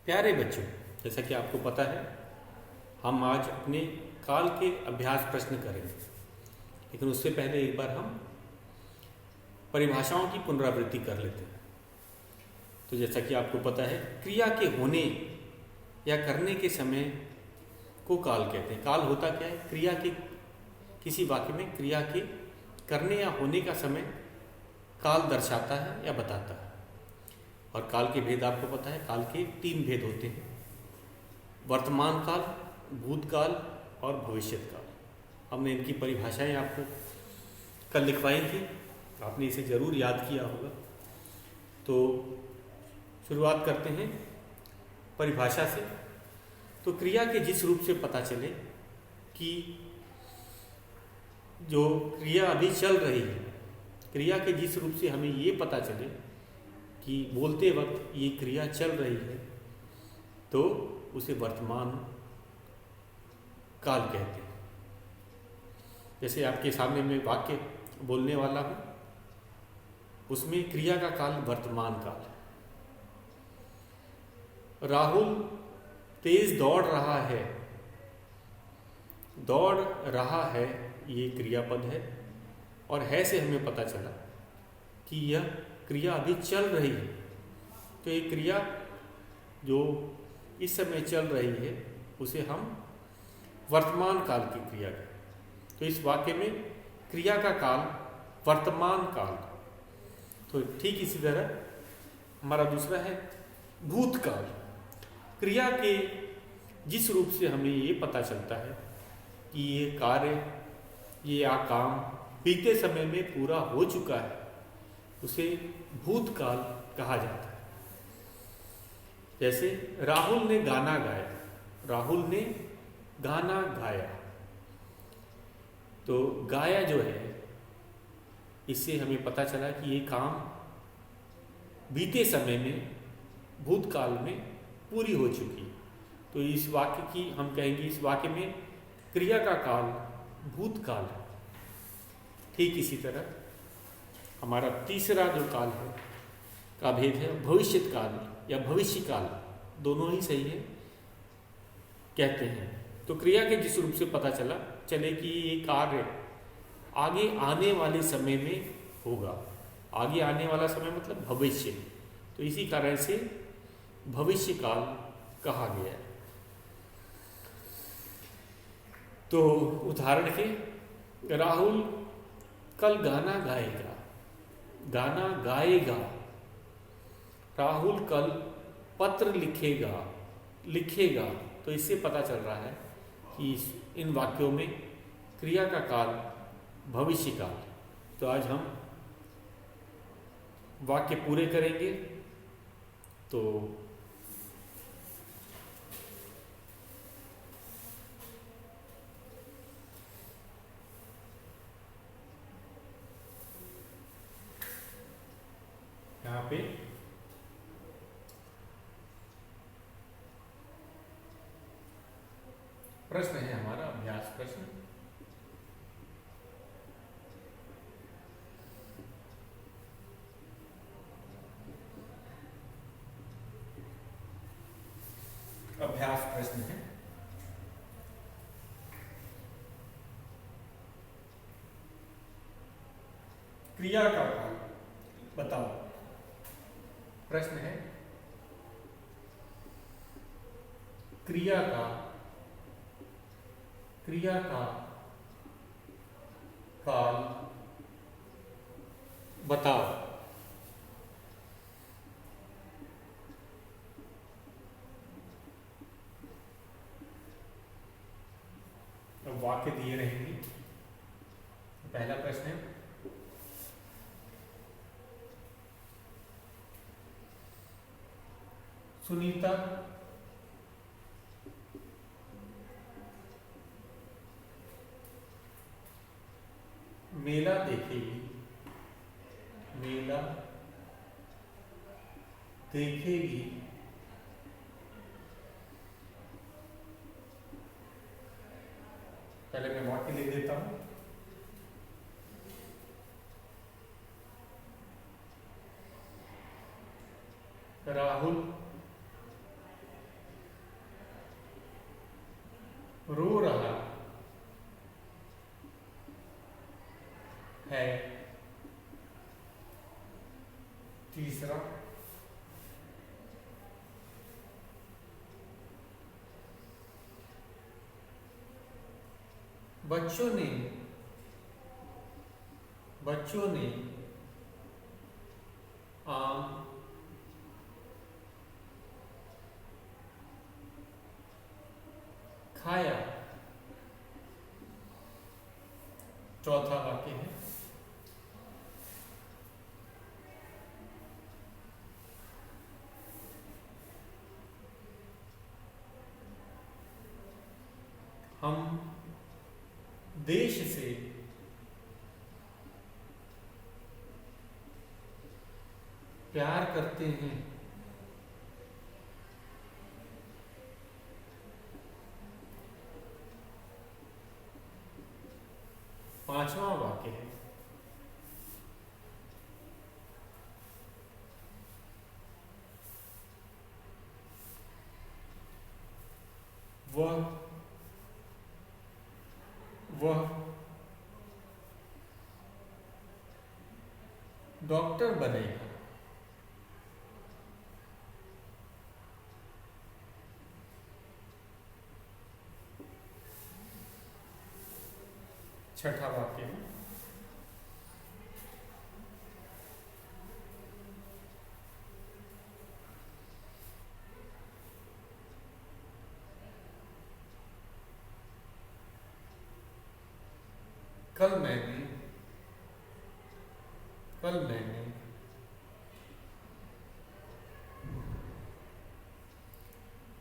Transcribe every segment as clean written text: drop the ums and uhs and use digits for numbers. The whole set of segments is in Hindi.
प्यारे बच्चों, जैसा कि आपको पता है हम आज अपने काल के अभ्यास प्रश्न करेंगे, लेकिन उससे पहले एक बार हम परिभाषाओं की पुनरावृत्ति कर लेते हैं। तो जैसा कि आपको पता है, क्रिया के होने या करने के समय को काल कहते हैं। काल होता क्या है? क्रिया के किसी वाक्य में क्रिया के करने या होने का समय काल दर्शाता है या बताता है। और काल के भेद आपको पता है, काल के 3 भेद होते हैं: वर्तमान काल, भूतकाल और भविष्यत काल। हमने इनकी परिभाषाएं आपको कल लिखवाई थी, आपने इसे जरूर याद किया होगा। तो शुरुआत करते हैं परिभाषा से। तो क्रिया के जिस रूप से पता चले कि जो क्रिया अभी चल रही है, क्रिया के जिस रूप से हमें ये पता चले कि बोलते वक्त ये क्रिया चल रही है, तो उसे वर्तमान काल कहते हैं। जैसे आपके सामने मैं वाक्य बोलने वाला हूँ, उसमें क्रिया का काल वर्तमान काल है। राहुल तेज दौड़ रहा है। दौड़ रहा है ये क्रियापद है, और है से हमें पता चला कि यह क्रिया अभी चल रही है। तो ये क्रिया जो इस समय चल रही है उसे हम वर्तमान काल की क्रिया कहें। तो इस वाक्य में क्रिया का काल वर्तमान काल। तो ठीक इसी तरह हमारा दूसरा है भूतकाल। क्रिया के जिस रूप से हमें ये पता चलता है कि ये कार्य, ये काम बीते समय में पूरा हो चुका है, उसे भूतकाल कहा जाता है। जैसे राहुल ने गाना गाया। राहुल ने गाना गाया, तो गाया जो है, इससे हमें पता चला कि ये काम बीते समय में, भूतकाल में पूरी हो चुकी। तो इस वाक्य की हम कहेंगे, इस वाक्य में क्रिया का काल भूतकाल है। ठीक इसी तरह हमारा तीसरा जो काल है का भेद है भविष्यत काल या भविष्य काल, दोनों ही सही है कहते हैं। तो क्रिया के जिस रूप से पता चले कि ये कार्य आगे आने वाले समय में होगा। आगे आने वाला समय मतलब भविष्य, तो इसी कारण से भविष्य काल कहा गया है। तो उदाहरण के, राहुल कल गाना गाएगा। गाना गाएगा। राहुल कल पत्र लिखेगा। तो इससे पता चल रहा है कि इन वाक्यों में क्रिया का काल भविष्य काल। तो आज हम वाक्य पूरे करेंगे। तो यहाँ पे प्रश्न है हमारा अभ्यास प्रश्न। अभ्यास प्रश्न है, क्रिया का काल बताओ। प्रश्न है, क्रिया का काल बताओ। अब वाक्य दिए रहेंगे। पहला प्रश्न है, सुनीता मेला देखेगी। मेला देखेगी। पहले मैं वाक्य लिख देता हूं। राहुल रो रहा है। तीसरा, बच्चों ने आम खाया। चौथा वाक्य है, हम देश से प्यार करते हैं। पांचवा वाक्य है, वह डॉक्टर बनेगा। छठा वाक्य है, कल मैंने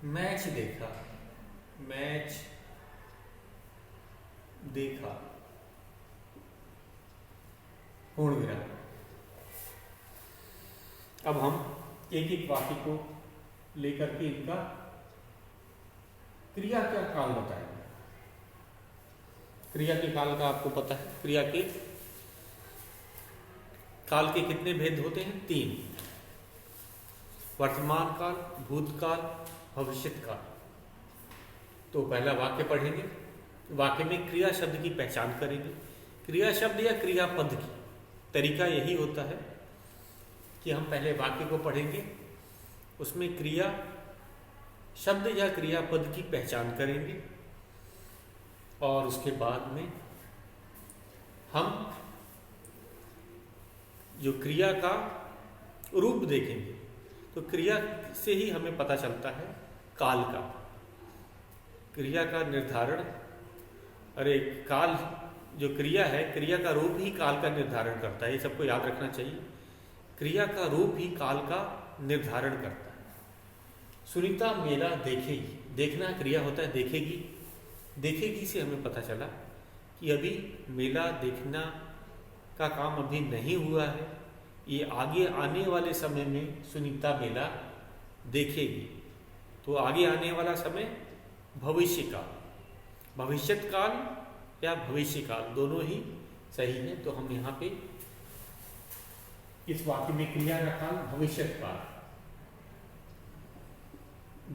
मैच देखा। पूर्ण विराम। अब हम एक एक वाक्य को लेकर के इनका क्रिया का काल बताएंगे। क्रिया के काल का आपको पता है, क्रिया के काल के कितने भेद होते हैं? 3, वर्तमान काल, भूतकाल, भविष्यत काल। तो पहला वाक्य पढ़ेंगे, वाक्य में क्रिया शब्द की पहचान करेंगे। क्रिया शब्द या क्रियापद की तरीका यही होता है कि हम पहले वाक्य को पढ़ेंगे, उसमें क्रिया शब्द या क्रियापद की पहचान करेंगे और उसके बाद में हम जो क्रिया का रूप देखेंगे। तो क्रिया से ही हमें पता चलता है काल का, क्रिया का निर्धारण। अरे काल जो क्रिया है, क्रिया का रूप ही काल का निर्धारण करता है, ये सबको याद रखना चाहिए। क्रिया का रूप ही काल का निर्धारण करता है। सुनीता मेला देखेगी, देखना क्रिया होता है, देखेगी से हमें पता चला कि अभी मेला देखना का काम अभी नहीं हुआ है, ये आगे आने वाले समय में सुनीता मेला देखेगी। तो आगे आने वाला समय भविष्य काल, भविष्यत काल या भविष्य काल दोनों ही सही है। तो हम यहाँ पे इस वाक्य में क्रिया का काल भविष्यत काल,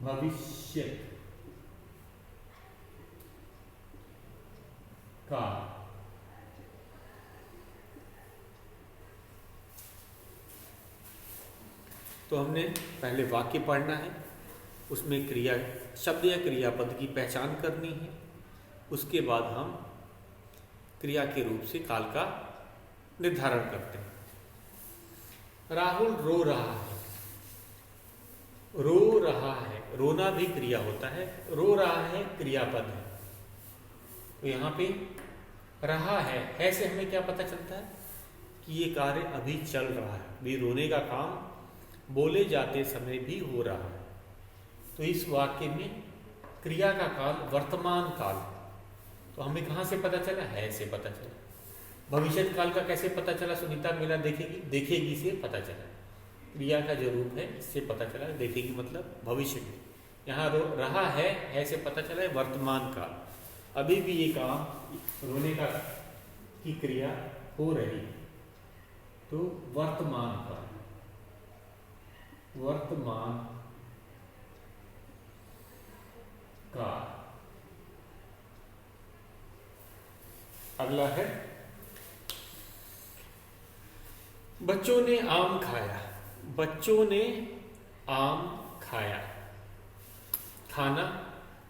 भविष्यत काल। तो हमने पहले वाक्य पढ़ना है, उसमें क्रिया शब्द या क्रियापद की पहचान करनी है। उसके बाद हम क्रिया के रूप से काल का निर्धारण करते हैं। राहुल रो रहा है। रो रहा है, रोना भी क्रिया होता है, रो रहा है क्रियापद है। तो यहाँ पे रहा है से हमें क्या पता चलता है कि ये कार्य अभी चल रहा है, भी रोने का काम बोले जाते समय भी हो रहा है। तो इस वाक्य में क्रिया का काल वर्तमान काल। तो हमें कहाँ से पता चला? है से पता चला। भविष्यत काल का कैसे पता चला? सुनीता मेला देखेगी से पता चला। क्रिया का जो रूप है इससे पता चला, देखेगी मतलब भविष्य में। यहाँ रहा है से पता चला है वर्तमान काल, अभी भी ये काम रोने का की क्रिया हो रही है। तो वर्तमान काल, वर्तमान काल। अगला है बच्चों ने आम खाया। बच्चों ने आम खाया। खाना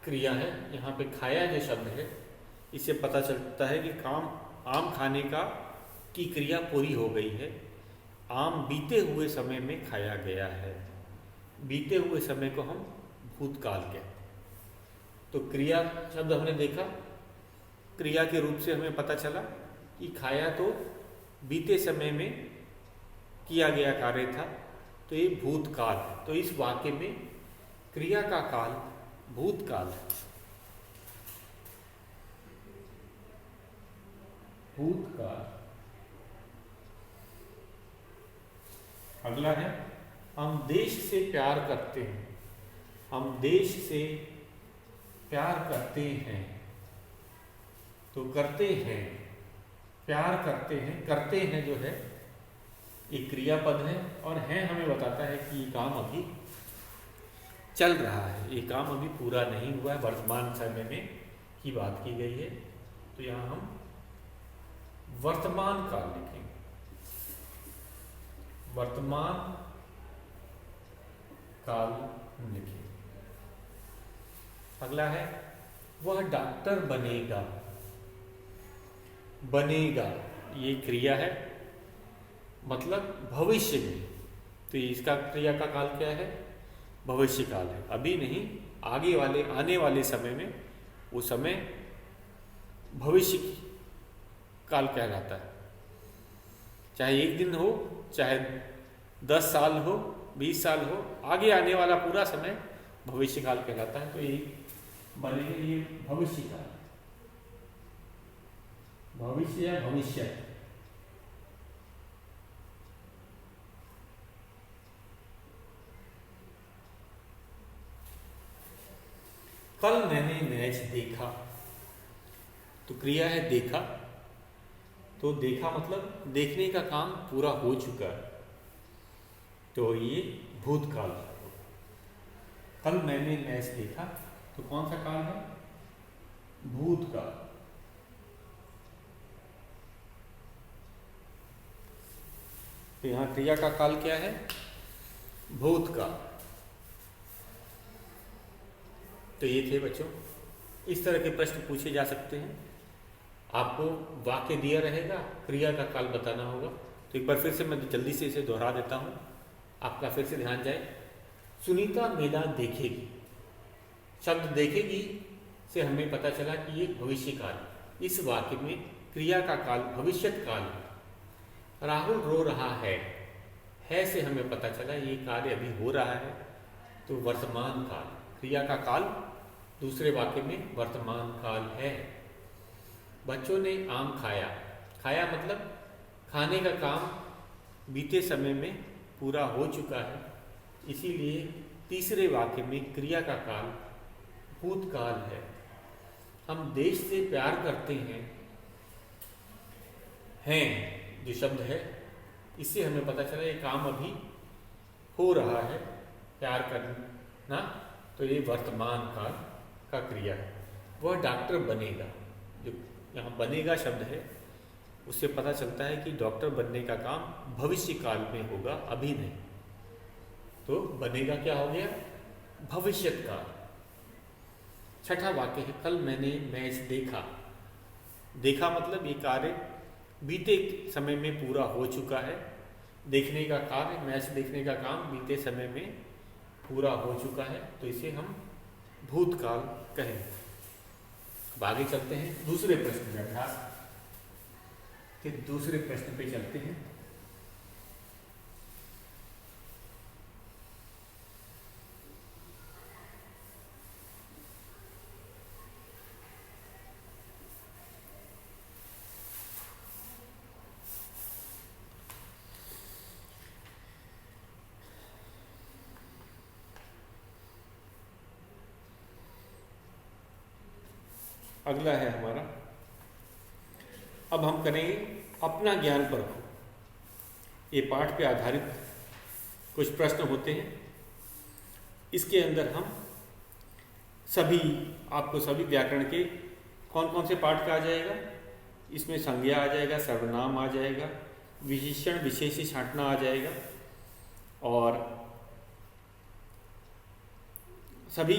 क्रिया है। यहाँ पे खाया जो शब्द है इससे पता चलता है कि आम खाने की क्रिया पूरी हो गई है। आम बीते हुए समय में खाया गया है। बीते हुए समय को हम भूतकाल कहते हैं। तो क्रिया शब्द हमने देखा, क्रिया के रूप से हमें पता चला कि खाया तो बीते समय में किया गया कार्य था, तो ये भूतकाल है। तो इस वाक्य में क्रिया का काल भूतकाल है। भूतकाल। अगला है हम देश से प्यार करते हैं। हम देश से प्यार करते हैं। तो करते हैं, प्यार करते हैं जो है एक क्रियापद है, और है हमें बताता है कि ये काम अभी चल रहा है, ये काम अभी पूरा नहीं हुआ है, वर्तमान समय में की बात की गई है। तो यहाँ हम वर्तमान काल लिखेंगे। वर्तमान काल लिखेंगे। अगला है वह डॉक्टर बनेगा। बनेगा ये क्रिया है, मतलब भविष्य में। तो इसका क्रिया का काल क्या है? भविष्य काल है, अभी नहीं, आगे वाले आने वाले समय में वो समय भविष्य काल कहलाता है। चाहे एक दिन हो, चाहे 10 साल हो, 20 साल हो, आगे आने वाला पूरा समय भविष्य काल कहलाता है। तो ये बनेगा, ये भविष्य काल, भविष्य या भविष्य। कल मैंने मैच देखा। तो क्रिया है देखा। तो देखा मतलब देखने का काम पूरा हो चुका है, तो ये भूतकाल। कल मैंने मैच देखा, तो कौन सा काल है? भूतकाल। तो यहां क्रिया का काल क्या है? भूतकाल। तो ये थे बच्चों, इस तरह के प्रश्न पूछे जा सकते हैं। आपको वाक्य दिया रहेगा, क्रिया का काल बताना होगा। तो एक बार फिर से मैं जल्दी से इसे दोहरा देता हूँ, आपका फिर से ध्यान जाए। सुनीता मैदान देखेगी। शब्द देखेगी से हमें पता चला कि ये भविष्य काल। इस वाक्य में क्रिया का काल भविष्यत काल है। राहुल रो रहा है से हमें पता चला ये कार्य अभी हो रहा है, तो वर्तमान काल। क्रिया का काल दूसरे वाक्य में वर्तमान काल है। बच्चों ने आम खाया। खाया मतलब खाने का काम बीते समय में पूरा हो चुका है, इसीलिए तीसरे वाक्य में क्रिया का काल भूतकाल है। हम देश से प्यार करते हैं जो शब्द है, इससे हमें पता चला ये काम अभी हो रहा है, प्यार करना। तो ये वर्तमान काल का क्रिया है। वह डॉक्टर बनेगा। जो यहाँ बनेगा शब्द है उससे पता चलता है कि डॉक्टर बनने का काम भविष्य काल में होगा, अभी नहीं। तो बनेगा क्या हो गया? भविष्यत काल। छठा वाक्य है कल मैंने मैच देखा। देखा मतलब ये कार्य बीते समय में पूरा हो चुका है। देखने का कार्य, मैच देखने का काम बीते समय में पूरा हो चुका है, तो इसे हम भूतकाल कहें। अब आगे चलते हैं दूसरे प्रश्न में। अभ्यास के दूसरे प्रश्न पे चलते हैं। अगला है हमारा, अब हम करेंगे अपना ज्ञान परखो। ये पाठ पे आधारित कुछ प्रश्न होते हैं। इसके अंदर हम आपको सभी व्याकरण के कौन कौन से पाठ का आ जाएगा? इसमें संज्ञा आ जाएगा, सर्वनाम आ जाएगा, विशेषण विशेषी छांटना आ जाएगा और सभी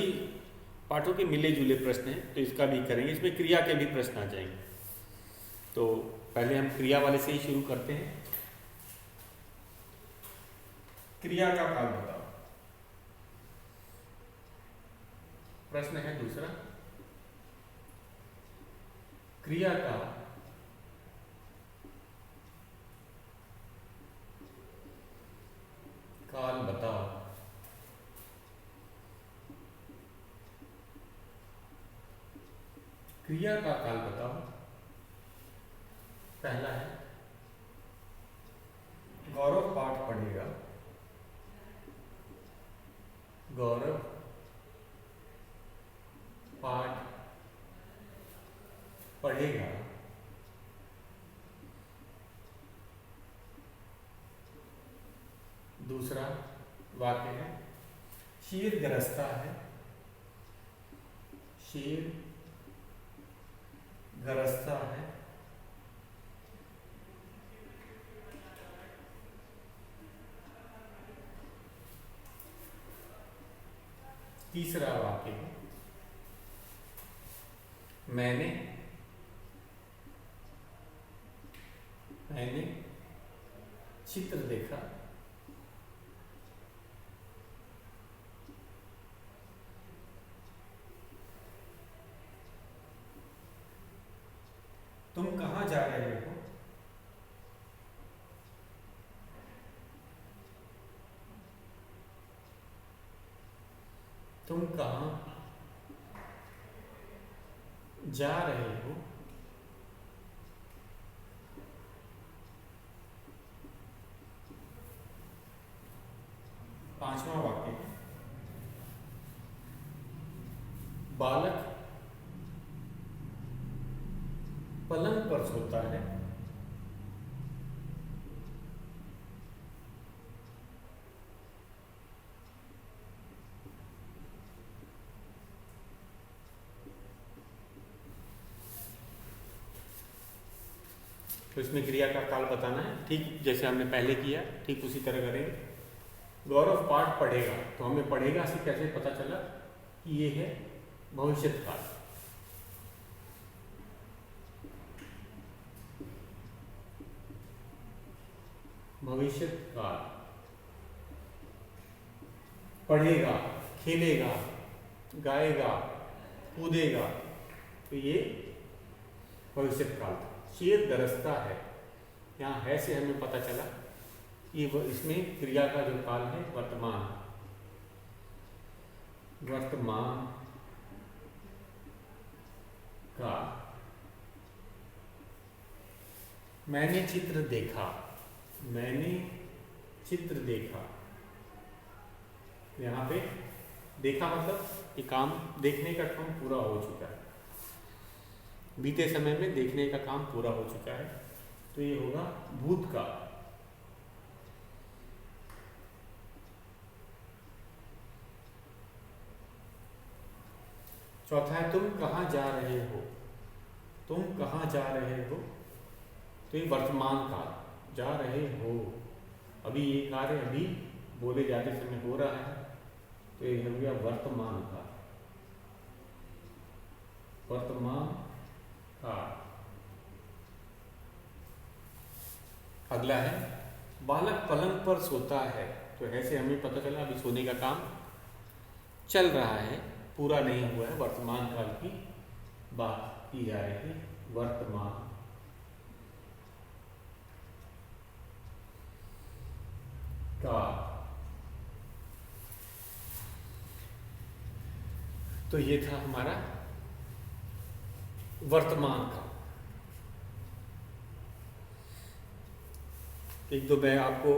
पाठों के मिले जुले प्रश्न हैं तो इसका भी करेंगे। इसमें क्रिया के भी प्रश्न आ जाएंगे। तो पहले हम क्रिया वाले से ही शुरू करते हैं। क्रिया का काल बताओ, प्रश्न है दूसरा। क्रिया का काल बताओ। क्रिया का काल बताओ। पहला है गौरव पाठ पढ़ेगा। गौरव पाठ पढ़ेगा। दूसरा वाक्य है शीर गरजता है। शीर गरजता है। तीसरा वाक्य है मैंने चित्र देखा। तुम कहाँ जा रहे हो? तुम कहाँ जा रहे हो? पांचवा वाक्य है बालक पलंग पर सोता है। तो इसमें क्रिया का काल बताना है, ठीक जैसे हमने पहले किया, ठीक उसी तरह करेंगे। गौरव पाठ पढ़ेगा, तो हमें पढ़ेगा से कैसे पता चला कि ये है भविष्यत काल। भविष्यत काल पढ़ेगा, खेलेगा, गाएगा, कूदेगा, तो ये भविष्यत काल था। शेर गरजता है, यहाँ है से हमें पता चला कि इसमें क्रिया का जो काल है वर्तमान। वर्तमान का मैंने चित्र देखा। मैंने चित्र देखा, यहाँ पे देखा मतलब ये काम, देखने का काम पूरा हो चुका है। बीते समय में देखने का काम पूरा हो चुका है, तो ये होगा भूतकाल। चौथा है तुम कहाँ जा रहे हो। तुम कहाँ जा रहे हो, तो ये वर्तमान काल, जा रहे हो। अभी ये कार्य अभी बोले जाते समय हो रहा है, तो ये हो गया वर्तमान काल। वर्तमान काल। अगला है बालक पलंग पर सोता है, तो ऐसे हमें पता चला अभी सोने का काम चल रहा है, पूरा नहीं हुआ है। वर्तमान काल की बात की जा रही है। वर्तमान काल। तो ये था हमारा वर्तमान काल। एक दो मैं आपको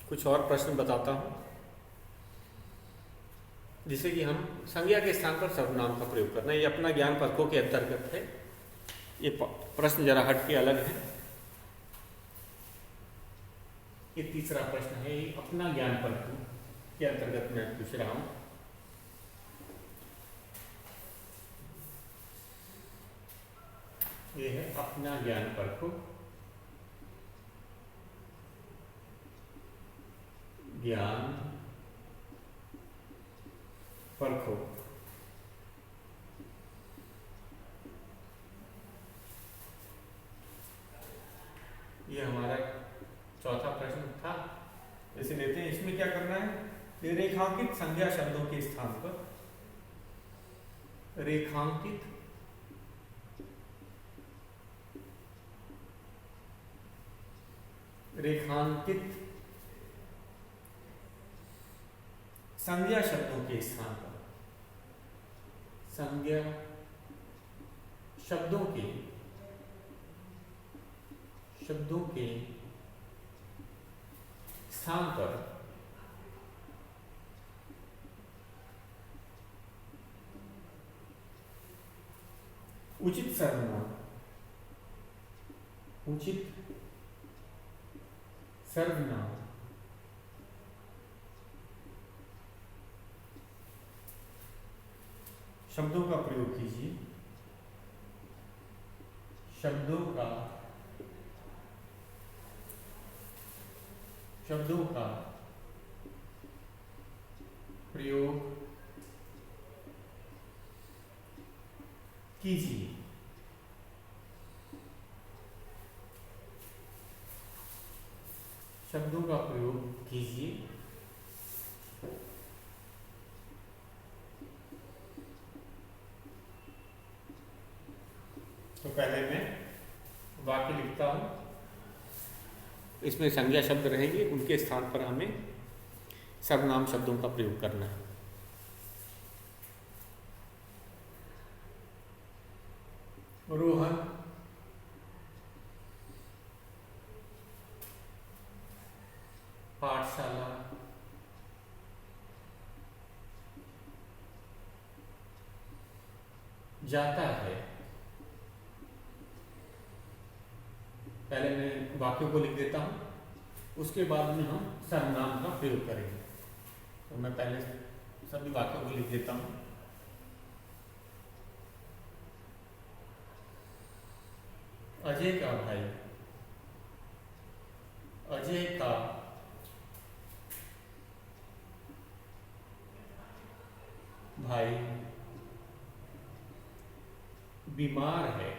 कुछ और प्रश्न बताता हूं, जिसे कि हम संज्ञा के स्थान पर सर्वनाम का प्रयोग करना है। ये अपना ज्ञान परखों के अंतर्गत है। ये प्रश्न जरा हट के अलग है। ये तीसरा प्रश्न है, ये अपना ज्ञान परखों के अंतर्गत मैं पूछ रहा हूं। ये है अपना ज्ञान परखो, ज्ञान परखो। ये हमारा चौथा प्रश्न था। इसे लेते हैं। इसमें क्या करना है, रेखांकित संज्ञा शब्दों के स्थान पर, रेखांकित संज्ञा शब्दों के स्थान पर, संज्ञा शब्दों के स्थान पर उचित सर्वनाम शब्दों का प्रयोग कीजिए, शब्दों का प्रयोग कीजिए। शब्दों का प्रयोग कीजिए। तो पहले मैं वाक्य लिखता हूं। इसमें संज्ञा शब्द रहेंगे, उनके स्थान पर हमें सर्वनाम शब्दों का प्रयोग करना है। रोहन पाठशाला जाता है। पहले मैं वाक्यों को लिख देता हूं, उसके बाद में हम सर्वनाम का प्रयोग करेंगे। तो मैं पहले सभी वाक्यों को लिख देता हूं। अजय का भाई बीमार है।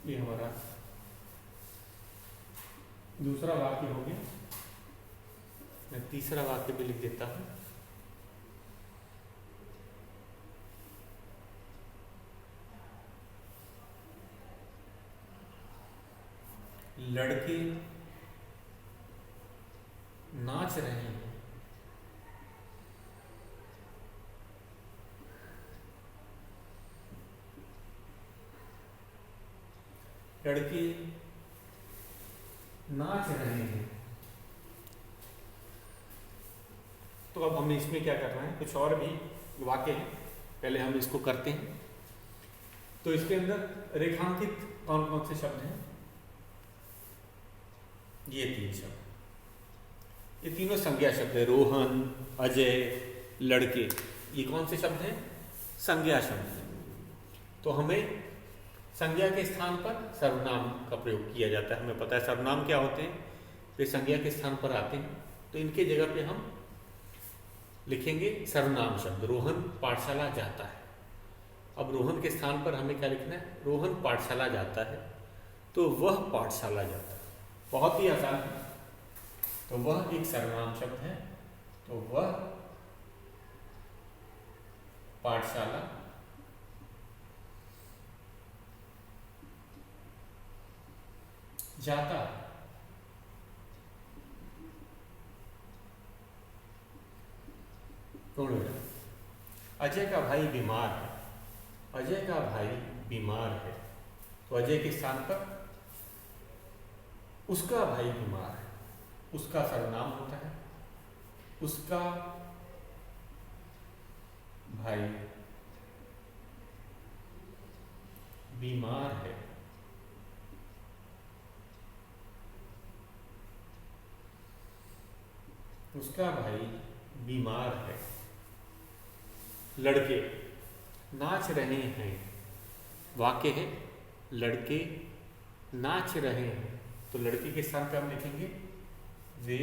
ये हमारा दूसरा वाक्य हो गया। मैं तीसरा वाक्य भी लिख देता हूं। लड़के नाच रहे हैं। लड़के नाच रहे हैं। तो अब हमें इसमें क्या करना है, कुछ और भी वाक्य हैं, पहले हम इसको करते हैं। तो इसके अंदर रेखांकित कौन कौन से शब्द हैं? ये 3 शब्द, ये तीनों संज्ञा शब्द है। रोहन, अजय, लड़के, ये कौन से शब्द हैं? संज्ञा शब्द हैं। तो हमें संज्ञा के स्थान पर सर्वनाम का प्रयोग किया जाता है। हमें पता है सर्वनाम क्या होते हैं, वे संज्ञा के स्थान पर आते हैं। तो इनके जगह पे हम लिखेंगे सर्वनाम शब्द। रोहन पाठशाला जाता है। अब रोहन के स्थान पर हमें क्या लिखना है? रोहन पाठशाला जाता है, तो वह पाठशाला जाता है। बहुत ही आसान है। तो वह एक सर्वनाम शब्द है, तो वह पाठशाला जाता है। अजय का भाई बीमार है। अजय का भाई बीमार है, तो अजय के स्थान पर उसका भाई बीमार है। उसका सर्वनाम होता है। उसका भाई बीमार है, उसका भाई बीमार है। लड़के नाच रहे हैं। वाक्य है लड़के नाच रहे हैं, तो लड़के के स्थान पे हम लिखेंगे वे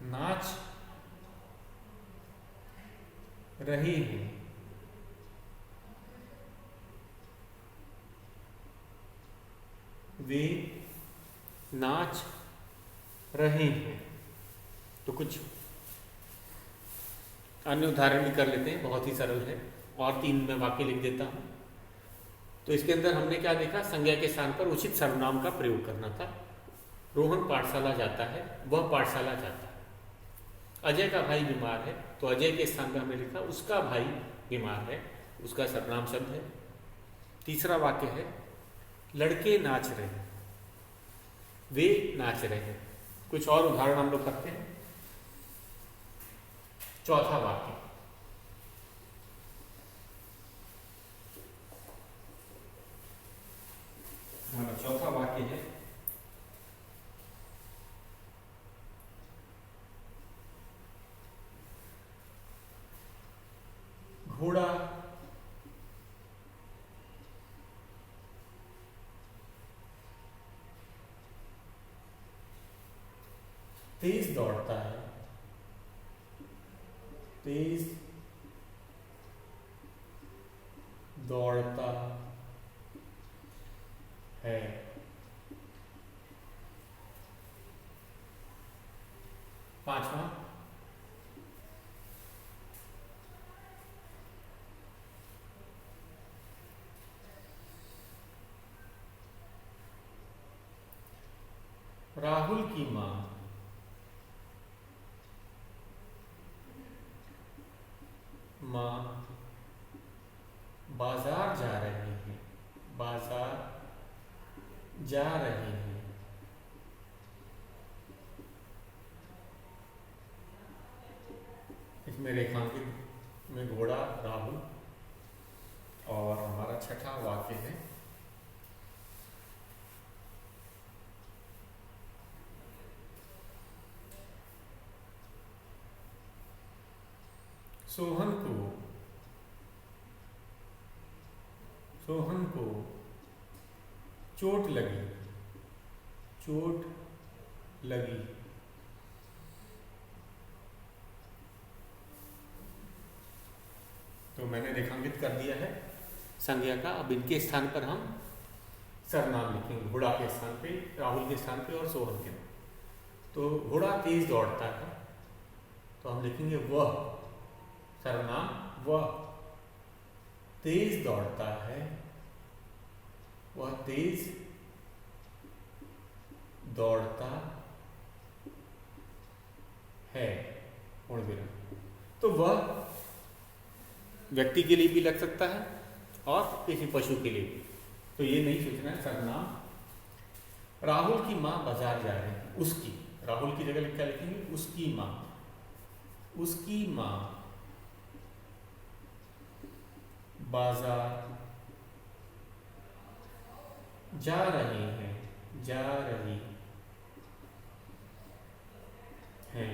नाच रहे हैं। वे नाच रहे हैं। तो कुछ अन्य उदाहरण भी कर लेते हैं, बहुत ही सरल है, और 3 में वाक्य लिख देता हूं। तो इसके अंदर हमने क्या देखा, संज्ञा के स्थान पर उचित सर्वनाम का प्रयोग करना था। रोहन पाठशाला जाता है, वह पाठशाला जाता है। अजय का भाई बीमार है, तो अजय के स्थान पर हमने लिखा उसका भाई बीमार है, उसका सर्वनाम शब्द है। तीसरा वाक्य है लड़के नाच रहे हैं, वे नाच रहे हैं। कुछ और उदाहरण हम लोग करते हैं। चौथा वाक्य, हमारा चौथा वाक्य है घोड़ा तेज दौड़ता है, तेज दौड़ता है। पांचवा, राहुल की मां बाजार जा रहे हैं, बाजार जा रहे हैं। इसमें रेखांकित में घोड़ा, राहुल, और हमारा छठा वाक्य है सोहन को चोट लगी, चोट लगी। तो मैंने रेखांकित कर दिया है संज्ञा का। अब इनके स्थान पर हम सर्वनाम लिखेंगे, घोड़ा के स्थान पे, राहुल के स्थान पे और सोहन के। तो घोड़ा तेज दौड़ता है, तो हम लिखेंगे वह, सर्वनाम वह तेज दौड़ता है, वह तेज दौड़ता है, पूर्ण विराम। तो वह व्यक्ति के लिए भी लग सकता है और किसी पशु के लिए भी, तो ये नहीं सोचना है। सर्वनाम राहुल की मां बाजार जा रही है, उसकी, राहुल की जगह क्या लिखेंगे, उसकी मां, उसकी मां बाजार जा रही है, जा रही है,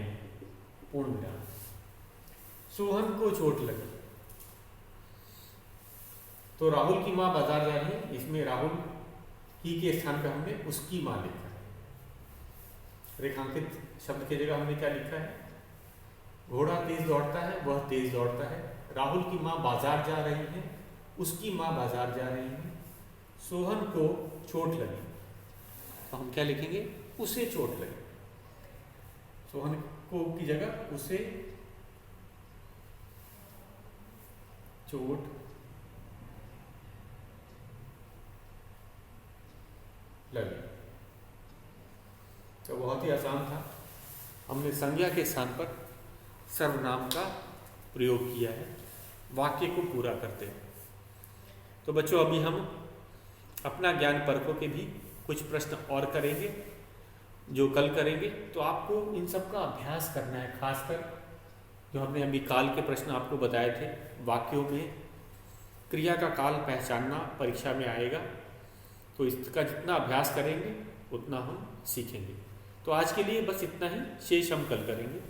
पूर्ण विराम। सोहन को चोट लगी, तो राहुल की मां बाजार जा रही है, इसमें राहुल ही के स्थान पर हमने उसकी मां लिखा है। रेखांकित शब्द की जगह हमने क्या लिखा है, घोड़ा तेज दौड़ता है, वह तेज दौड़ता है। राहुल की मां बाजार जा रही है, उसकी मां बाजार जा रही है। सोहन को चोट लगी, तो हम क्या लिखेंगे, उसे चोट लगी। सोहन को की जगह उसे चोट लगी। तो बहुत ही आसान था, हमने संज्ञा के स्थान पर सर्वनाम का प्रयोग किया है। वाक्य को पूरा करते हैं। तो बच्चों, अभी हम अपना ज्ञान परखों के भी कुछ प्रश्न और करेंगे, जो कल करेंगे। तो आपको इन सब का अभ्यास करना है, खासकर जो हमने अभी काल के प्रश्न आपको बताए थे। वाक्यों में क्रिया का काल पहचानना परीक्षा में आएगा, तो इसका जितना अभ्यास करेंगे उतना हम सीखेंगे। तो आज के लिए बस इतना ही, शेष हम कल करेंगे।